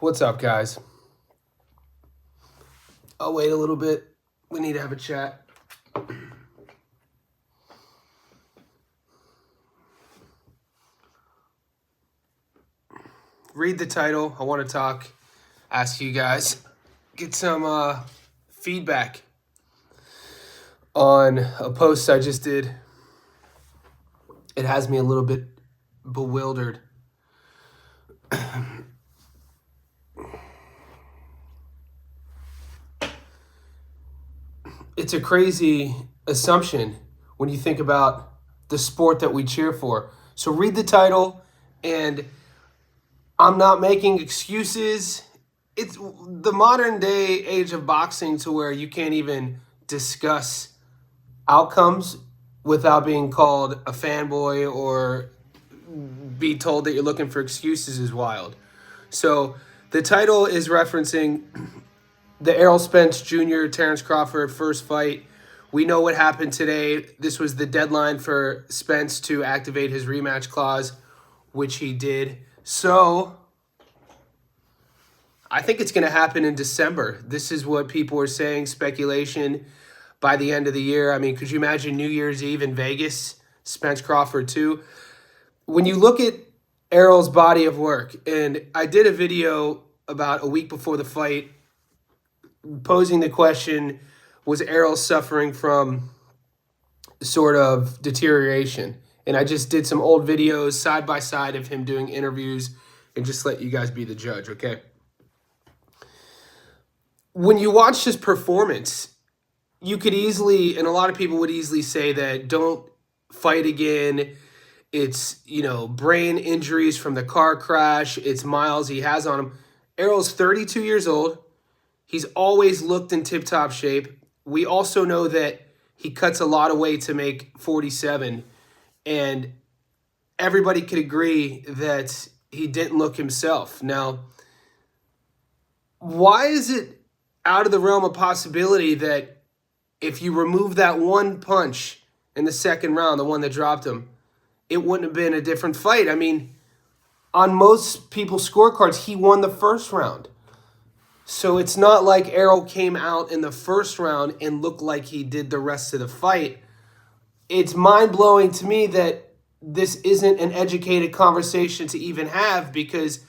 What's up, guys? I'll wait a little bit. We need to have a chat. Read the title. I want to talk, ask you guys, get some feedback on a post I just did. It has me a little bit bewildered. It's a crazy assumption when you think about the sport that we cheer for. So read the title, and I'm not making excuses. It's the modern day age of boxing to where you can't even discuss outcomes without being called a fanboy or be told that you're looking for excuses is wild. So the title is referencing the Errol Spence Jr. Terrence Crawford first fight. We know what happened today. This was the deadline for Spence to activate his rematch clause, which he did. So I think it's going to happen in December. This is what people are saying, speculation by the end of the year. I mean, could you imagine New Year's Eve in Vegas, Spence Crawford 2? When you look at Errol's body of work, and I did a video about a week before the fight posing the question, was Errol suffering from sort of deterioration? And I just did some old videos side by side of him doing interviews and just let you guys be the judge, okay? When you watch his performance, you could easily, and a lot of people would easily say that don't fight again. It's, brain injuries from the car crash. It's miles he has on him. Errol's 32 years old. He's always looked in tip-top shape. We also know that he cuts a lot of weight to make 47. And everybody could agree that he didn't look himself. Now, why is it out of the realm of possibility that if you remove that one punch in the second round, the one that dropped him, it wouldn't have been a different fight? I mean, on most people's scorecards, he won the first round. So it's not like Errol came out in the first round and looked like he did the rest of the fight. It's mind-blowing to me that this isn't an educated conversation to even have, because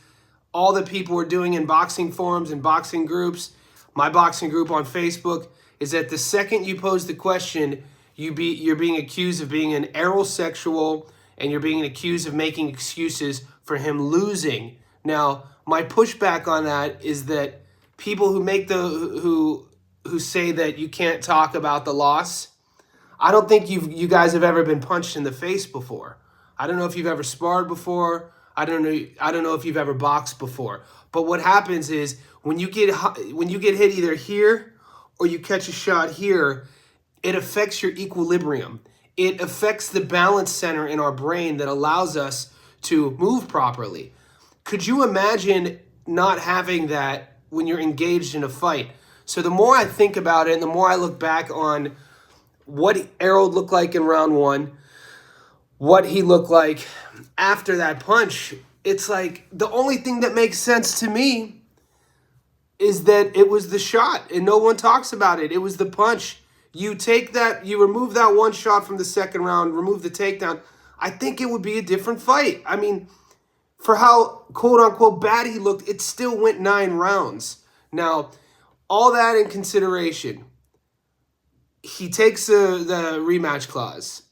all that people are doing in boxing forums and boxing groups, my boxing group on Facebook, is that the second you pose the question, you're being accused of being an Errol sexual, and you're being accused of making excuses for him losing. Now, my pushback on that is that people who make who say that you can't talk about the loss, I don't think you guys have ever been punched in the face before. I don't know if you've ever sparred before. I don't know if you've ever boxed before. But what happens is when you get hit either here or you catch a shot here, it affects your equilibrium. It affects the balance center in our brain that allows us to move properly. Could you imagine not having that when you're engaged in a fight? So the more I think about it and the more I look back on what Errol looked like in round one, what he looked like after that punch, it's like the only thing that makes sense to me is that it was the shot, and no one talks about it. It was the punch. You remove that one shot from the second round, remove the takedown, I think it would be a different fight. I mean, for how quote-unquote bad he looked, it still went 9 rounds. Now, all that in consideration, he takes the rematch clause.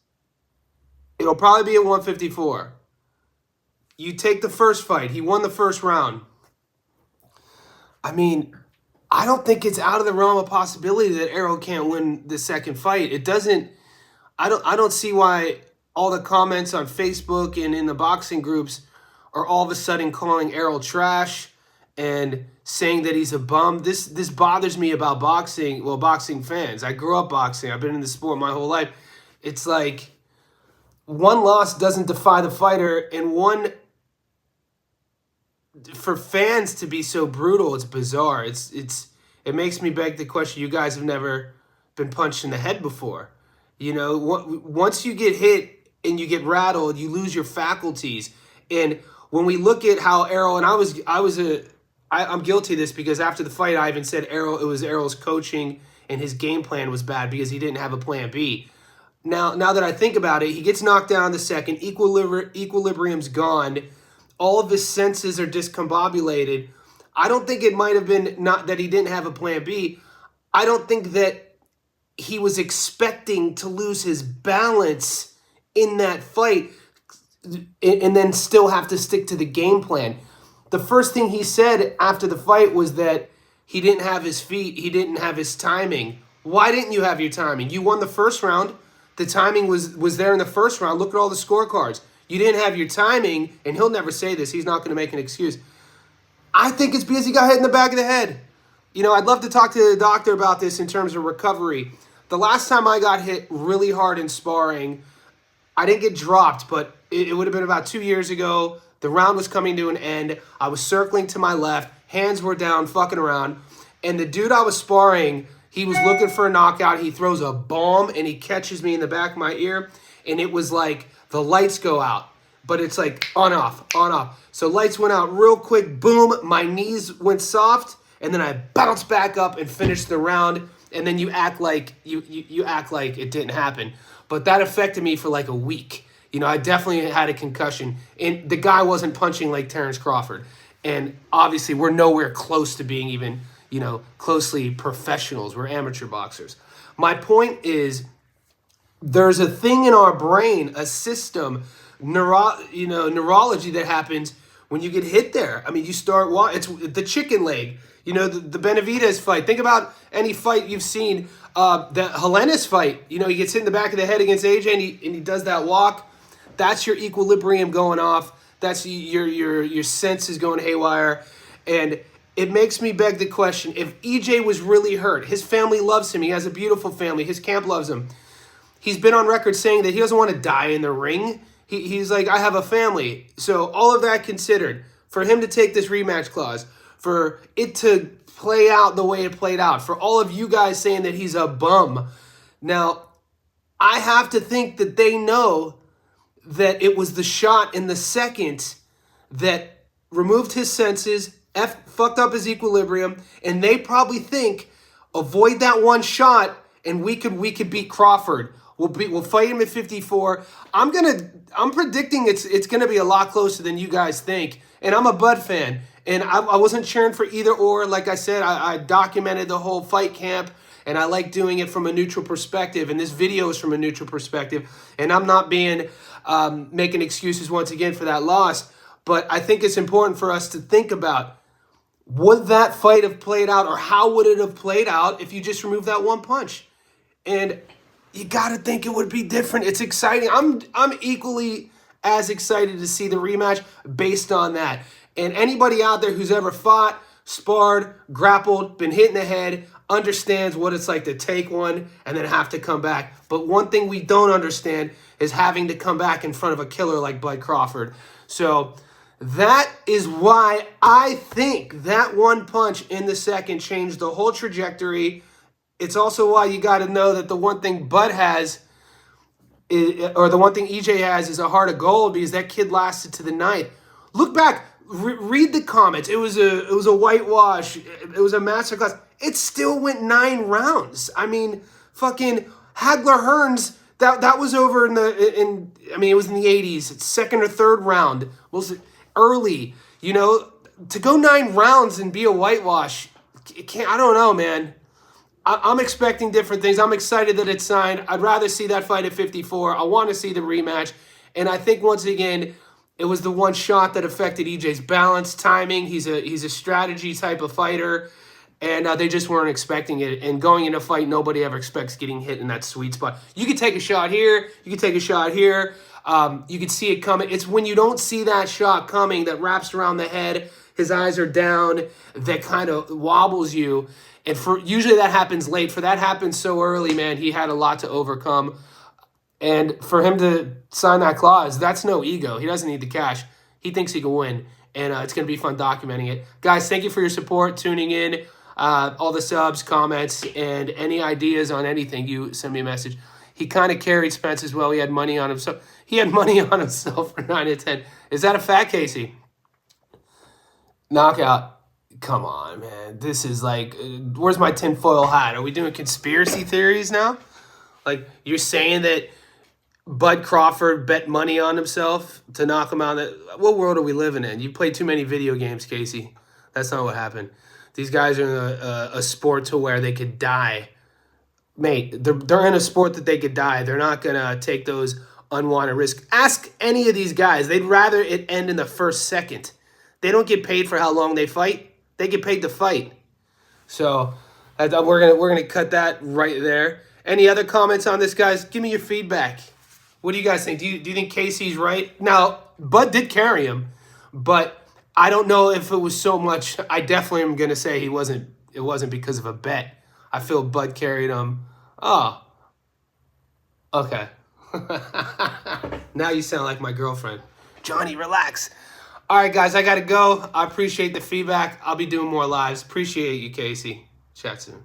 It'll probably be at 154. You take the first fight. He won the first round. I mean, I don't think it's out of the realm of possibility that Errol can't win the second fight. It doesn't. I don't see why all the comments on Facebook and in the boxing groups are all of a sudden calling Errol trash and saying that he's a bum. This bothers me about boxing. Well, boxing fans. I grew up boxing. I've been in the sport my whole life. It's like one loss doesn't defy the fighter, and for fans to be so brutal, it's bizarre. It makes me beg the question. You guys have never been punched in the head before. Once you get hit and you get rattled, you lose your faculties. And when we look at how Errol, and I'm guilty of this because after the fight, I even said it was Errol's coaching and his game plan was bad because he didn't have a plan B. Now that I think about it, he gets knocked down in the second. Equilibrium's gone. All of his senses are discombobulated. I don't think it might have been not that he didn't have a plan B. I don't think that he was expecting to lose his balance in that fight and then still have to stick to the game plan. The first thing he said after the fight was that he didn't have his feet, he didn't have his timing. Why didn't you have your timing? You won the first round. The timing was there in the first round. Look at all the scorecards. You didn't have your timing, and he'll never say this. He's not going to make an excuse. I think it's because he got hit in the back of the head. You know, I'd love to talk to the doctor about this in terms of recovery. The last time I got hit really hard in sparring, I didn't get dropped, but it would have been about 2 years ago. The round was coming to an end. I was circling to my left. Hands were down, fucking around. And the dude I was sparring, he was looking for a knockout. He throws a bomb, and he catches me in the back of my ear. And it was like the lights go out. But it's like on, off, on, off. So lights went out real quick. Boom. My knees went soft. And then I bounced back up and finished the round. And then you act like you act like it didn't happen. But that affected me for like a week. You know, I definitely had a concussion. And the guy wasn't punching like Terrence Crawford. And obviously, we're nowhere close to being even, you know, closely professionals. We're amateur boxers. My point is, there's a thing in our brain, a system, neurology that happens when you get hit there. I mean, you start it's the chicken leg. You know, the Benavidez fight. Think about any fight you've seen. The Helenius fight. You know, he gets hit in the back of the head against AJ, and he does that walk. That's your equilibrium going off. That's your senses going haywire. And it makes me beg the question, if EJ was really hurt, his family loves him. He has a beautiful family. His camp loves him. He's been on record saying that he doesn't want to die in the ring. He's like, I have a family. So all of that considered, for him to take this rematch clause, for it to play out the way it played out, for all of you guys saying that he's a bum. Now, I have to think that they know that it was the shot in the second that removed his senses, fucked up his equilibrium, and they probably think, avoid that one shot, and we could beat Crawford. We'll fight him at 54. I'm predicting it's gonna be a lot closer than you guys think. And I'm a Bud fan, and I wasn't cheering for either or. Like I said, I documented the whole fight camp, and I like doing it from a neutral perspective. And this video is from a neutral perspective, and I'm not being making excuses once again for that loss. But I think it's important for us to think about, would that fight have played out, or how would it have played out if you just removed that one punch? And you got to think it would be different. It's exciting. I'm equally as excited to see the rematch based on that. And anybody out there who's ever fought, sparred, grappled, been hit in the head, understands what it's like to take one and then have to come back. But one thing we don't understand is having to come back in front of a killer like Bud Crawford. So that is why I think that one punch in the second changed the whole trajectory. It's also why you got to know that the one thing Bud has, or the one thing EJ has, is a heart of gold, because that kid lasted to the ninth. Look back, read the comments. It was a whitewash. It was a masterclass. It still went 9 rounds. I mean, fucking Hagler Hearns. That was over it was in the 80s. It's second or third round. Was it early? You know, to go 9 rounds and be a whitewash, I don't know, man. I'm expecting different things. I'm excited that it's signed. I'd rather see that fight at 54. I want to see the rematch. And I think, once again, it was the one shot that affected EJ's balance, timing. He's a strategy type of fighter. And they just weren't expecting it. And going into a fight, nobody ever expects getting hit in that sweet spot. You could take a shot here. You could take a shot here. You could see it coming. It's when you don't see that shot coming that wraps around the head, his eyes are down, that kind of wobbles you. And usually that happens late. For that happened so early, man, he had a lot to overcome. And for him to sign that clause, that's no ego. He doesn't need the cash. He thinks he can win. And it's going to be fun documenting it. Guys, thank you for your support, tuning in, all the subs, comments, and any ideas on anything, you send me a message. He kind of carried Spence as well. He had money on himself. He had money on himself for 9 to 10. Is that a fact, Casey? Knockout. Come on, man. This is like, where's my tinfoil hat? Are we doing conspiracy theories now? Like, you're saying that Bud Crawford bet money on himself to knock him out? What world are we living in? You play too many video games, Casey. That's not what happened. These guys are in a sport to where they could die. Mate, they're in a sport that they could die. They're not going to take those unwanted risks. Ask any of these guys. They'd rather it end in the first second. They don't get paid for how long they fight. They get paid to fight. So we're gonna cut that right there. Any other comments on this, guys? Give me your feedback. What do you guys think? Do you think Casey's right? Now, Bud did carry him, but I don't know if it was so much. I definitely am gonna say it wasn't because of a bet. I feel Bud carried him. Oh, okay. Now you sound like my girlfriend. Johnny, relax. All right, guys, I got to go. I appreciate the feedback. I'll be doing more lives. Appreciate you, Casey. Chat soon.